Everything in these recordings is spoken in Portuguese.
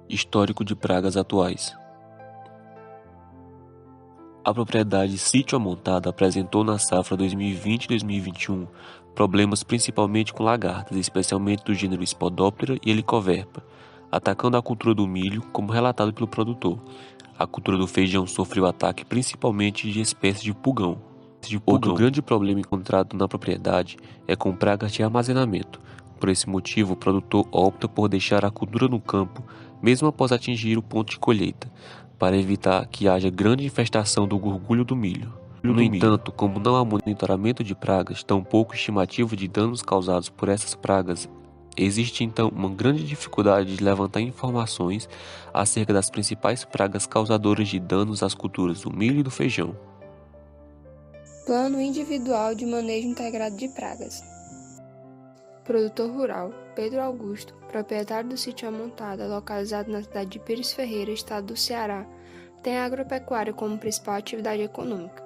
Histórico de pragas atuais. A propriedade Sítio Amontado apresentou na safra 2020-2021 problemas principalmente com lagartas, especialmente do gênero Spodoptera e Helicoverpa, atacando a cultura do milho, como relatado pelo produtor. A cultura do feijão sofreu ataque principalmente de espécies de pulgão. Outro grande problema encontrado na propriedade é com pragas de armazenamento. Por esse motivo, o produtor opta por deixar a cultura no campo, mesmo após atingir o ponto de colheita, para evitar que haja grande infestação do gorgulho do milho. No entanto, como não há monitoramento de pragas, tampouco estimativa de danos causados por essas pragas, existe então uma grande dificuldade de levantar informações acerca das principais pragas causadoras de danos às culturas do milho e do feijão. Plano Individual de Manejo Integrado de Pragas. Produtor rural Pedro Augusto, proprietário do sítio Amontada, localizado na cidade de Pires Ferreira, estado do Ceará, tem a agropecuária como principal atividade econômica.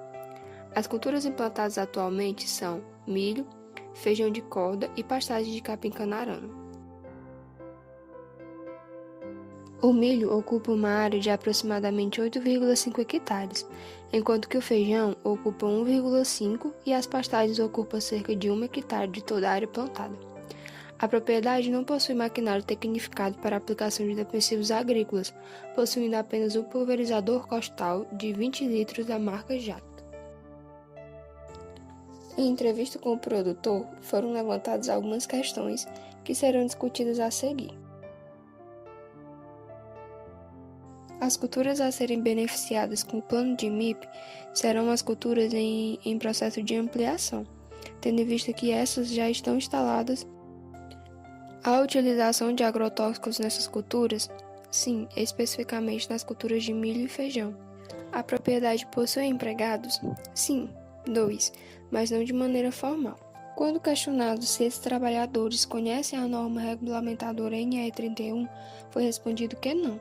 As culturas implantadas atualmente são milho, feijão de corda e pastagem de capim-canaranã. O milho ocupa uma área de aproximadamente 8,5 hectares, enquanto que o feijão ocupa 1,5 e as pastagens ocupam cerca de 1 hectare de toda a área plantada. A propriedade não possui maquinário tecnificado para aplicação de defensivos agrícolas, possuindo apenas um pulverizador costal de 20 litros da marca Jato. Em entrevista com o produtor, foram levantadas algumas questões que serão discutidas a seguir. As culturas a serem beneficiadas com o plano de MIP serão as culturas em processo de ampliação, tendo em vista que essas já estão instaladas. A utilização de agrotóxicos nessas culturas? Sim, especificamente nas culturas de milho e feijão. A propriedade possui empregados? Sim, 2, mas não de maneira formal. Quando questionado se esses trabalhadores conhecem a norma regulamentadora NR 31, foi respondido que não.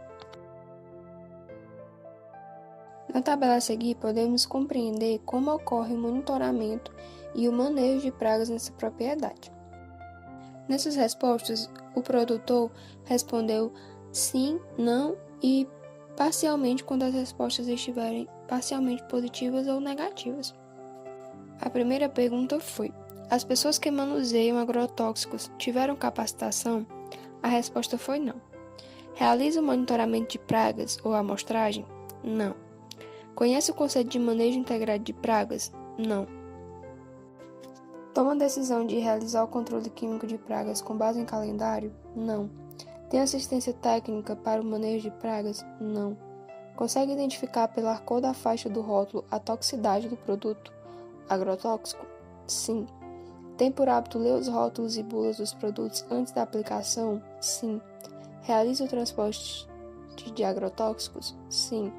Na tabela a seguir, podemos compreender como ocorre o monitoramento e o manejo de pragas nessa propriedade. Nessas respostas, o produtor respondeu sim, não e parcialmente quando as respostas estiverem parcialmente positivas ou negativas. A primeira pergunta foi: as pessoas que manuseiam agrotóxicos tiveram capacitação? A resposta foi não. Realiza o monitoramento de pragas ou amostragem? Não. Conhece o conceito de manejo integrado de pragas? Não. Toma a decisão de realizar o controle químico de pragas com base em calendário? Não. Tem assistência técnica para o manejo de pragas? Não. Consegue identificar pela cor da faixa do rótulo a toxicidade do produto agrotóxico? Sim. Tem por hábito ler os rótulos e bulas dos produtos antes da aplicação? Sim. Realiza o transporte de agrotóxicos? Sim.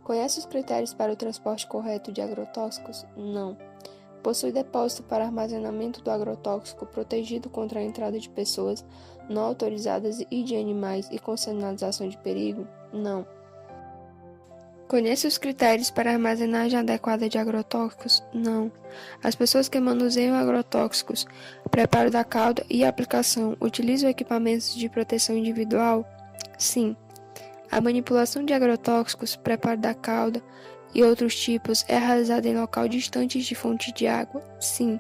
Conhece os critérios para o transporte correto de agrotóxicos? Não. Possui depósito para armazenamento do agrotóxico protegido contra a entrada de pessoas não autorizadas e de animais e com sinalização de perigo? Não. Conhece os critérios para armazenagem adequada de agrotóxicos? Não. As pessoas que manuseiam agrotóxicos, preparo da calda e aplicação utilizam equipamentos de proteção individual? Sim. A manipulação de agrotóxicos, preparo da calda e outros tipos é realizada em local distante de fonte de água? Sim.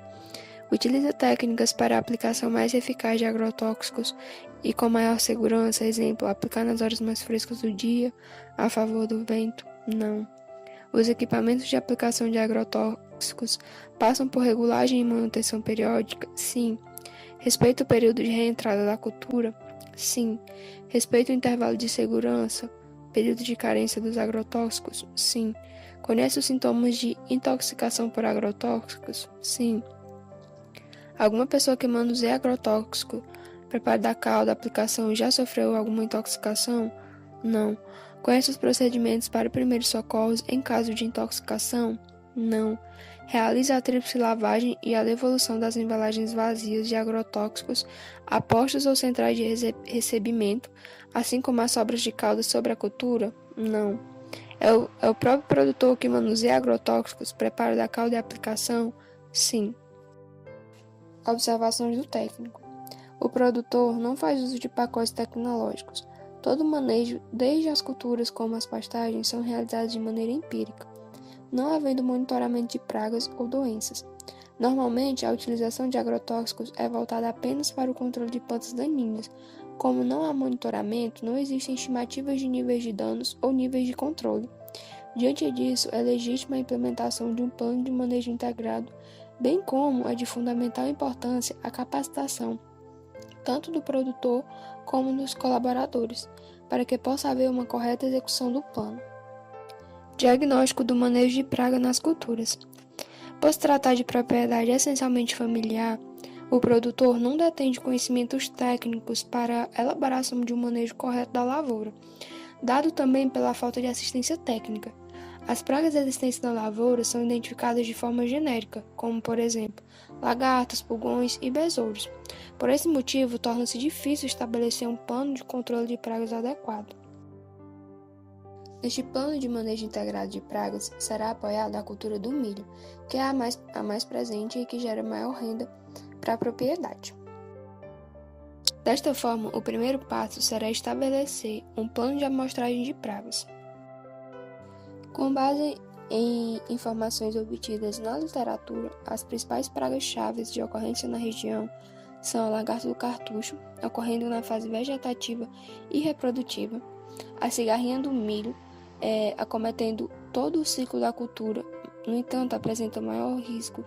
Utiliza técnicas para a aplicação mais eficaz de agrotóxicos e com maior segurança, exemplo, aplicar nas horas mais frescas do dia, a favor do vento? Não. Os equipamentos de aplicação de agrotóxicos passam por regulagem e manutenção periódica? Sim. Respeita o período de reentrada da cultura? Sim. Respeita o intervalo de segurança? Período de carência dos agrotóxicos? Sim. Conhece os sintomas de intoxicação por agrotóxicos? Sim. Alguma pessoa que manuseia agrotóxico, preparo da calda, aplicação, já sofreu alguma intoxicação? Não. Conhece os procedimentos para primeiros socorros em caso de intoxicação? Não. Realiza a tríplice lavagem e a devolução das embalagens vazias de agrotóxicos a postos ou centrais de recebimento, assim como as sobras de calda sobre a cultura? Não. É o próprio produtor que manuseia agrotóxicos, preparo da calda e aplicação? Sim. Observações do técnico. O produtor não faz uso de pacotes tecnológicos, Todo o manejo, desde as culturas como as pastagens, são realizados de maneira empírica, não havendo monitoramento de pragas ou doenças. Normalmente, a utilização de agrotóxicos é voltada apenas para o controle de plantas daninhas. Como não há monitoramento, não existem estimativas de níveis de danos ou níveis de controle. Diante disso, é legítima a implementação de um plano de manejo integrado, bem como é de fundamental importância a capacitação, tanto do produtor como dos colaboradores, para que possa haver uma correta execução do plano. Diagnóstico do manejo de praga nas culturas. Por se tratar de propriedade essencialmente familiar, o produtor não detém de conhecimentos técnicos para a elaboração de um manejo correto da lavoura, dado também pela falta de assistência técnica. As pragas existentes na lavoura são identificadas de forma genérica, como, por exemplo, lagartas, pulgões e besouros. Por esse motivo, torna-se difícil estabelecer um plano de controle de pragas adequado. Neste plano de manejo integrado de pragas, será apoiada a cultura do milho, que é a mais presente e que gera maior renda para a propriedade. Desta forma, o primeiro passo será estabelecer um plano de amostragem de pragas. Com base em informações obtidas na literatura, as principais pragas-chave de ocorrência na região são a lagarta do cartucho, ocorrendo na fase vegetativa e reprodutiva, a cigarrinha do milho, acometendo todo o ciclo da cultura, no entanto, apresenta maior risco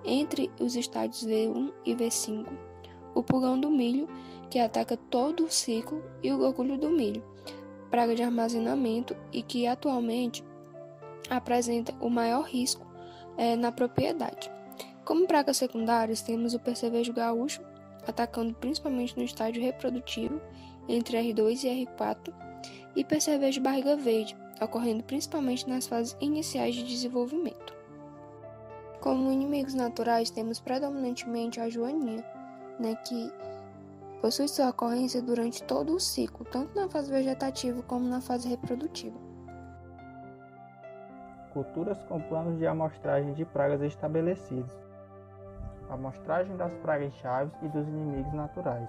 entre os estádios V1 e V5, o pulgão do milho, que ataca todo o ciclo, e o gorgulho do milho, praga de armazenamento e que atualmente apresenta o maior risco na propriedade. Como pragas secundárias, temos o percevejo gaúcho, atacando principalmente no estágio reprodutivo, entre R2 e R4, e percevejo barriga verde, ocorrendo principalmente nas fases iniciais de desenvolvimento. Como inimigos naturais, temos predominantemente a joaninha, que possui sua ocorrência durante todo o ciclo, tanto na fase vegetativa como na fase reprodutiva. Culturas com planos de amostragem de pragas estabelecidos. Amostragem das pragas-chave e dos inimigos naturais.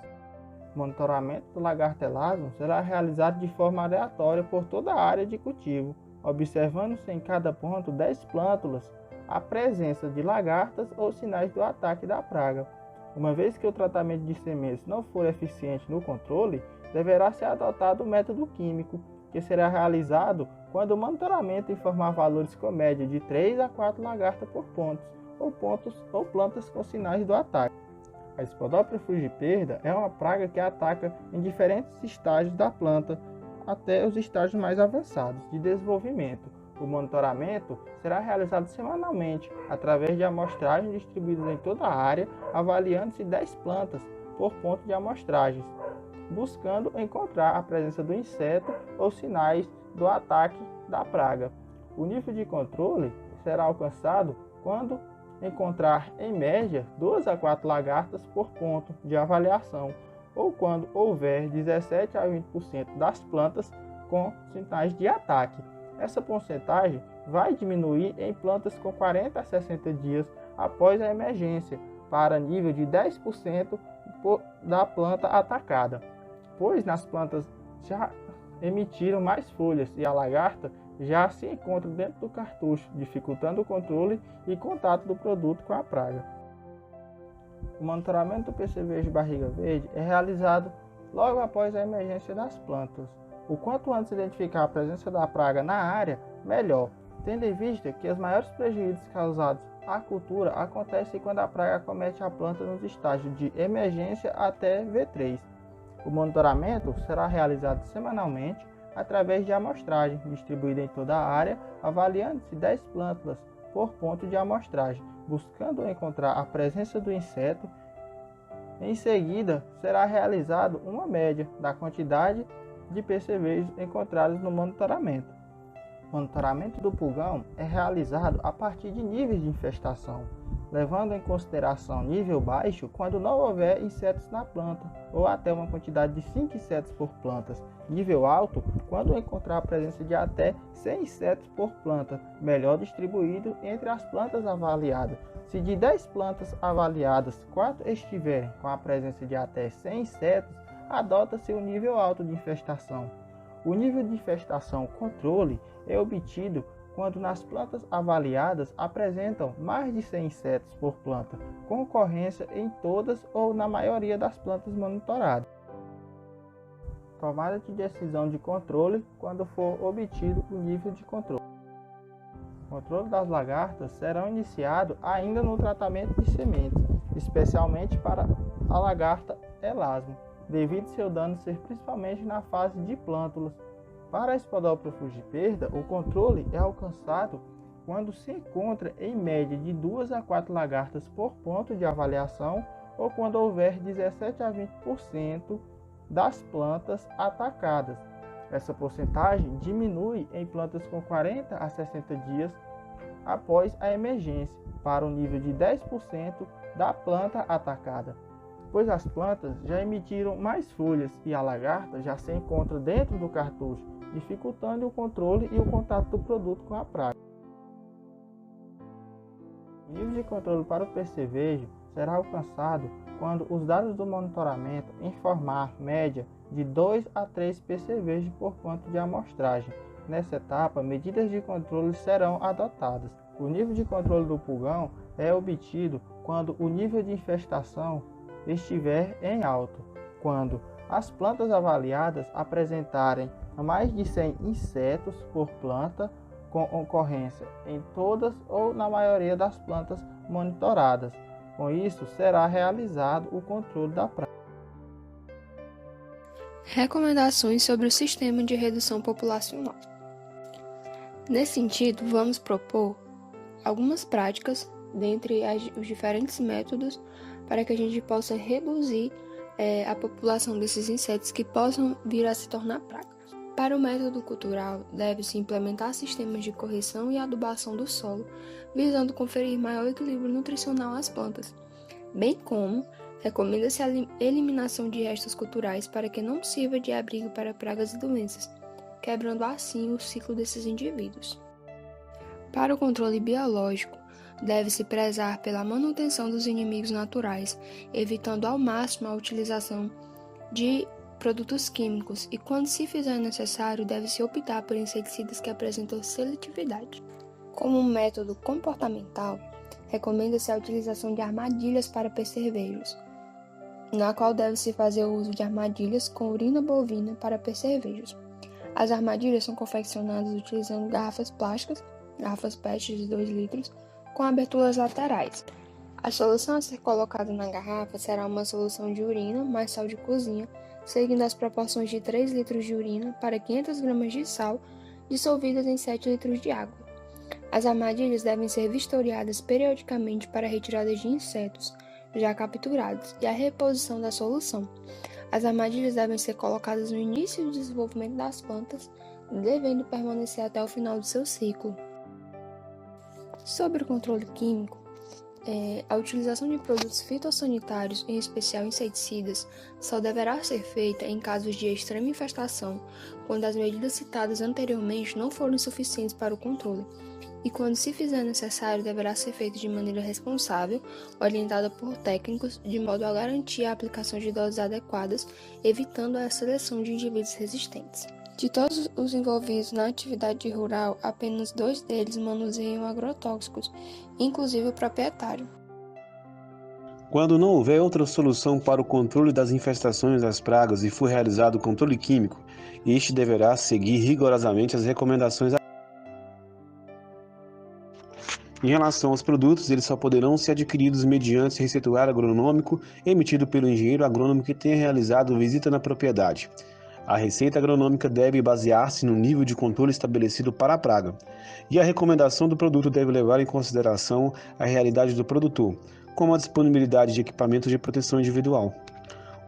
O monitoramento do lagarto elasmo será realizado de forma aleatória por toda a área de cultivo, observando-se em cada ponto 10 plântulas a presença de lagartas ou sinais do ataque da praga. Uma vez que o tratamento de sementes não for eficiente no controle, deverá ser adotado o método químico, que será realizado quando o monitoramento informar valores com média de 3 a 4 lagartas por pontos ou plantas com sinais do ataque. A Spodoptera frugiperda é uma praga que ataca em diferentes estágios da planta até os estágios mais avançados de desenvolvimento. O monitoramento será realizado semanalmente através de amostragens distribuídas em toda a área, avaliando-se 10 plantas por ponto de amostragens, buscando encontrar a presença do inseto ou sinais do ataque da praga. O nível de controle será alcançado quando encontrar, em média, 2 a 4 lagartas por ponto de avaliação, ou quando houver 17 a 20% das plantas com sinais de ataque. Essa porcentagem vai diminuir em plantas com 40 a 60 dias após a emergência, para nível de 10% da planta atacada, pois nas plantas já emitiram mais folhas e a lagarta já se encontra dentro do cartucho, dificultando o controle e contato do produto com a praga. O monitoramento do percevejo barriga verde é realizado logo após a emergência das plantas. O quanto antes identificar a presença da praga na área, melhor, tendo em vista que os maiores prejuízos causados à cultura acontecem quando a praga acomete a planta nos estágios de emergência até V3. O monitoramento será realizado semanalmente através de amostragem distribuída em toda a área, avaliando-se 10 plântulas por ponto de amostragem, buscando encontrar a presença do inseto. Em seguida, será realizado uma média da quantidade de percevejos encontrados no monitoramento. O monitoramento do pulgão é realizado a partir de níveis de infestação, levando em consideração nível baixo quando não houver insetos na planta, ou até uma quantidade de 5 insetos por planta. Nível alto quando encontrar a presença de até 100 insetos por planta, melhor distribuído entre as plantas avaliadas. Se de 10 plantas avaliadas, 4 estiverem com a presença de até 100 insetos, adota-se o nível alto de infestação. O nível de infestação controle é obtido quando nas plantas avaliadas apresentam mais de 100 insetos por planta, com ocorrência em todas ou na maioria das plantas monitoradas. Tomada de decisão de controle quando for obtido o nível de controle. O controle das lagartas será iniciado ainda no tratamento de sementes, especialmente para a lagarta elasmo, devido seu dano ser principalmente na fase de plântulas. Para a Spodoptera frugiperda, o controle é alcançado quando se encontra em média de 2 a 4 lagartas por ponto de avaliação ou quando houver 17 a 20% das plantas atacadas. Essa porcentagem diminui em plantas com 40 a 60 dias após a emergência, para o nível de 10% da planta atacada, pois as plantas já emitiram mais folhas e a lagarta já se encontra dentro do cartucho, dificultando o controle e o contato do produto com a praga. O nível de controle para o percevejo será alcançado quando os dados do monitoramento informar média de 2 a 3 percevejos por ponto de amostragem. Nessa etapa, medidas de controle serão adotadas. O nível de controle do pulgão é obtido quando o nível de infestação estiver em alto, quando as plantas avaliadas apresentarem mais de 100 insetos por planta, com ocorrência em todas ou na maioria das plantas monitoradas. Com isso, será realizado o controle da praga. Recomendações sobre o sistema de redução populacional. Nesse sentido, vamos propor algumas práticas dentre os diferentes métodos para que a gente possa reduzir a população desses insetos que possam vir a se tornar praga. Para o método cultural, deve-se implementar sistemas de correção e adubação do solo, visando conferir maior equilíbrio nutricional às plantas, bem como recomenda-se a eliminação de restos culturais para que não sirva de abrigo para pragas e doenças, quebrando assim o ciclo desses indivíduos. Para o controle biológico, deve-se prezar pela manutenção dos inimigos naturais, evitando ao máximo a utilização de produtos químicos e, quando se fizer necessário, deve-se optar por inseticidas que apresentam seletividade. Como um método comportamental, recomenda-se a utilização de armadilhas para percevejos, na qual deve-se fazer o uso de armadilhas com urina bovina para percevejos. As armadilhas são confeccionadas utilizando garrafas plásticas, garrafas PET de 2 litros, com aberturas laterais. A solução a ser colocada na garrafa será uma solução de urina mais sal de cozinha, seguindo as proporções de 3 litros de urina para 500 gramas de sal, dissolvidas em 7 litros de água. As armadilhas devem ser vistoriadas periodicamente para a retirada de insetos já capturados e a reposição da solução. As armadilhas devem ser colocadas no início do desenvolvimento das plantas, devendo permanecer até o final do seu ciclo. Sobre o controle químico, a utilização de produtos fitossanitários, em especial inseticidas, só deverá ser feita em casos de extrema infestação, quando as medidas citadas anteriormente não forem suficientes para o controle, e quando se fizer necessário, deverá ser feito de maneira responsável, orientada por técnicos, de modo a garantir a aplicação de doses adequadas, evitando a seleção de indivíduos resistentes. De todos os envolvidos na atividade rural, apenas 2 deles manuseiam agrotóxicos, inclusive o proprietário. Quando não houver outra solução para o controle das infestações das pragas e for realizado o controle químico, este deverá seguir rigorosamente as recomendações. Em relação aos produtos, eles só poderão ser adquiridos mediante receituário agronômico emitido pelo engenheiro agrônomo que tenha realizado visita na propriedade. A receita agronômica deve basear-se no nível de controle estabelecido para a praga, e a recomendação do produto deve levar em consideração a realidade do produtor, como a disponibilidade de equipamentos de proteção individual.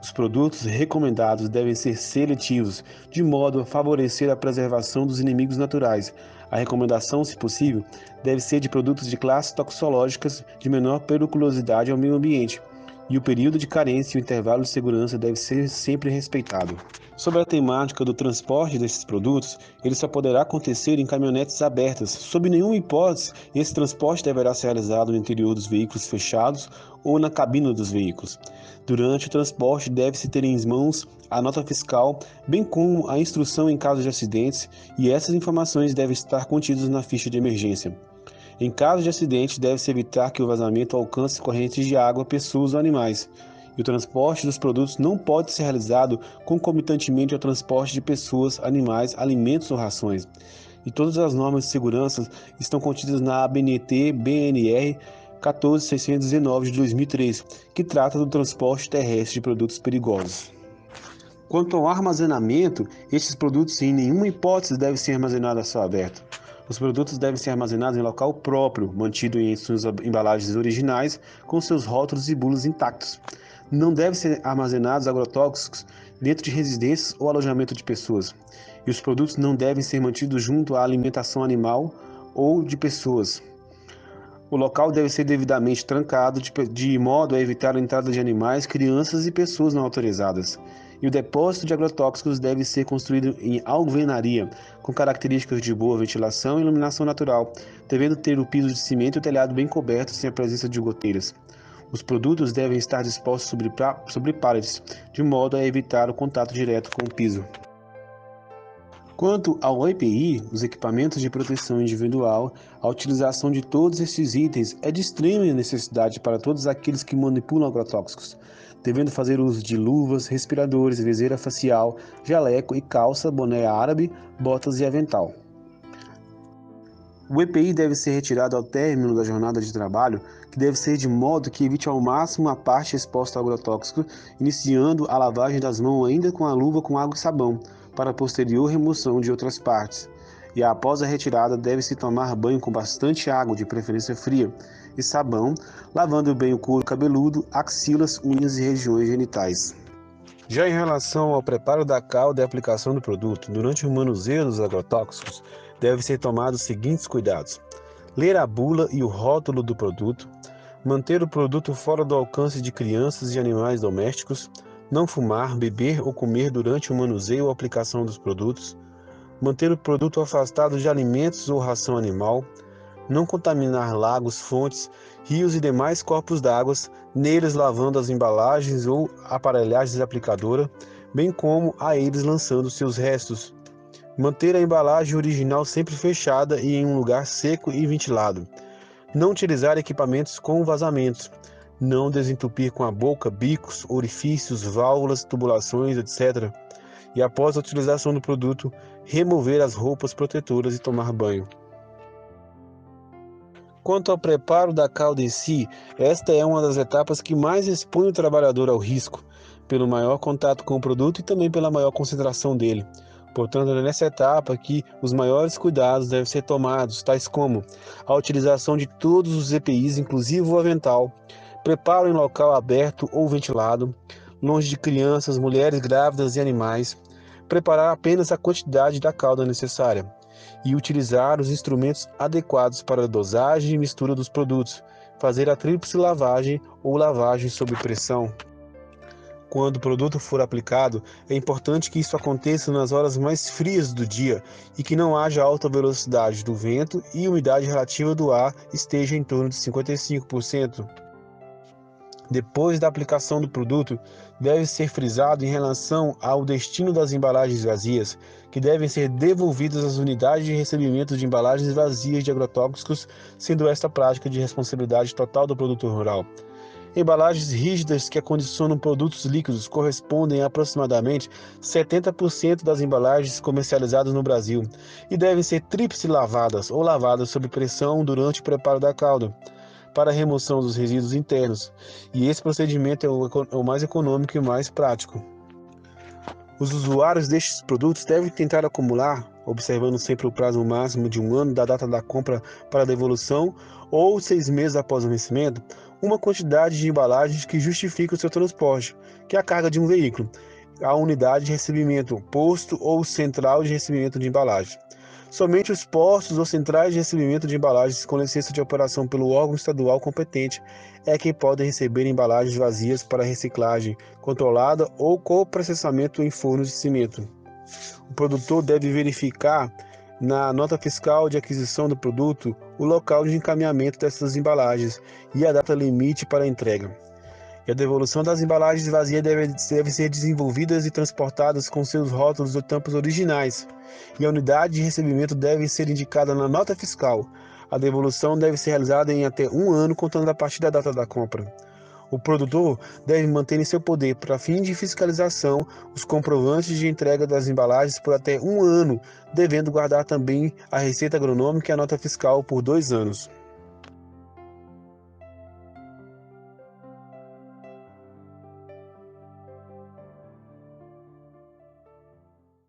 Os produtos recomendados devem ser seletivos, de modo a favorecer a preservação dos inimigos naturais. A recomendação, se possível, deve ser de produtos de classes toxicológicas de menor periculosidade ao meio ambiente, e o período de carência e o intervalo de segurança deve ser sempre respeitado. Sobre a temática do transporte desses produtos, ele só poderá acontecer em caminhonetes abertas. Sob nenhuma hipótese, esse transporte deverá ser realizado no interior dos veículos fechados ou na cabine dos veículos. Durante o transporte, deve-se ter em mãos a nota fiscal, bem como a instrução em caso de acidentes, e essas informações devem estar contidas na ficha de emergência. Em caso de acidente, deve-se evitar que o vazamento alcance correntes de água, pessoas ou animais. E o transporte dos produtos não pode ser realizado concomitantemente ao transporte de pessoas, animais, alimentos ou rações. E todas as normas de segurança estão contidas na ABNT-BNR 14619 de 2003, que trata do transporte terrestre de produtos perigosos. Quanto ao armazenamento, estes produtos em nenhuma hipótese devem ser armazenados a céu aberto. Os produtos devem ser armazenados em local próprio, mantido em suas embalagens originais, com seus rótulos e bulas intactos. Não devem ser armazenados agrotóxicos dentro de residências ou alojamento de pessoas. E os produtos não devem ser mantidos junto à alimentação animal ou de pessoas. O local deve ser devidamente trancado de modo a evitar a entrada de animais, crianças e pessoas não autorizadas. E o depósito de agrotóxicos deve ser construído em alvenaria, com características de boa ventilação e iluminação natural, devendo ter o piso de cimento e o telhado bem coberto sem a presença de goteiras. Os produtos devem estar dispostos sobre pallets, de modo a evitar o contato direto com o piso. Quanto ao EPI, os equipamentos de proteção individual, a utilização de todos esses itens é de extrema necessidade para todos aqueles que manipulam agrotóxicos, devendo fazer uso de luvas, respiradores, viseira facial, jaleco e calça, boné árabe, botas e avental. O EPI deve ser retirado ao término da jornada de trabalho, que deve ser de modo que evite ao máximo a parte exposta ao agrotóxico, iniciando a lavagem das mãos ainda com a luva com água e sabão, para a posterior remoção de outras partes. E após a retirada, deve-se tomar banho com bastante água, de preferência fria, e sabão, lavando bem o couro cabeludo, axilas, unhas e regiões genitais. Já em relação ao preparo da calda e aplicação do produto, durante o manuseio dos agrotóxicos, deve ser tomados os seguintes cuidados: ler a bula e o rótulo do produto, manter o produto fora do alcance de crianças e animais domésticos, não fumar, beber ou comer durante o manuseio ou aplicação dos produtos, manter o produto afastado de alimentos ou ração animal, não contaminar lagos, fontes, rios e demais corpos d'água, neles lavando as embalagens ou aparelhagens aplicadora, bem como a eles lançando seus restos. Manter a embalagem original sempre fechada e em um lugar seco e ventilado. Não utilizar equipamentos com vazamentos. Não desentupir com a boca, bicos, orifícios, válvulas, tubulações, etc. E após a utilização do produto, remover as roupas protetoras e tomar banho. Quanto ao preparo da calda em si, esta é uma das etapas que mais expõe o trabalhador ao risco, pelo maior contato com o produto e também pela maior concentração dele. Portanto, é nessa etapa que os maiores cuidados devem ser tomados, tais como a utilização de todos os EPIs, inclusive o avental, preparo em local aberto ou ventilado, longe de crianças, mulheres grávidas e animais, preparar apenas a quantidade da calda necessária e utilizar os instrumentos adequados para a dosagem e mistura dos produtos, fazer a tríplice lavagem ou lavagem sob pressão. Quando o produto for aplicado, é importante que isso aconteça nas horas mais frias do dia e que não haja alta velocidade do vento e umidade relativa do ar esteja em torno de 55%. Depois da aplicação do produto, deve ser frisado em relação ao destino das embalagens vazias, que devem ser devolvidas às unidades de recebimento de embalagens vazias de agrotóxicos, sendo esta prática de responsabilidade total do produtor rural. Embalagens rígidas que acondicionam produtos líquidos correspondem a aproximadamente 70% das embalagens comercializadas no Brasil e devem ser tríplice lavadas ou lavadas sob pressão durante o preparo da calda, para a remoção dos resíduos internos, e esse procedimento é o mais econômico e mais prático. Os usuários destes produtos devem tentar acumular, observando sempre o prazo máximo de 1 ano da data da compra para a devolução ou 6 meses após o vencimento, uma quantidade de embalagens que justifique o seu transporte, que é a carga de um veículo, a unidade de recebimento, posto ou central de recebimento de embalagem. Somente os postos ou centrais de recebimento de embalagens com licença de operação pelo órgão estadual competente é quem podem receber embalagens vazias para reciclagem controlada ou coprocessamento em fornos de cimento. O produtor deve verificar na nota fiscal de aquisição do produto o local de encaminhamento dessas embalagens e a data limite para a entrega. E a devolução das embalagens vazias deve ser desenvolvidas e transportadas com seus rótulos ou tampas originais, e a unidade de recebimento deve ser indicada na nota fiscal. A devolução deve ser realizada em até 1 ano, contando a partir da data da compra. O produtor deve manter em seu poder, para fim de fiscalização, os comprovantes de entrega das embalagens por até 1 ano, devendo guardar também a receita agronômica e a nota fiscal por 2 anos.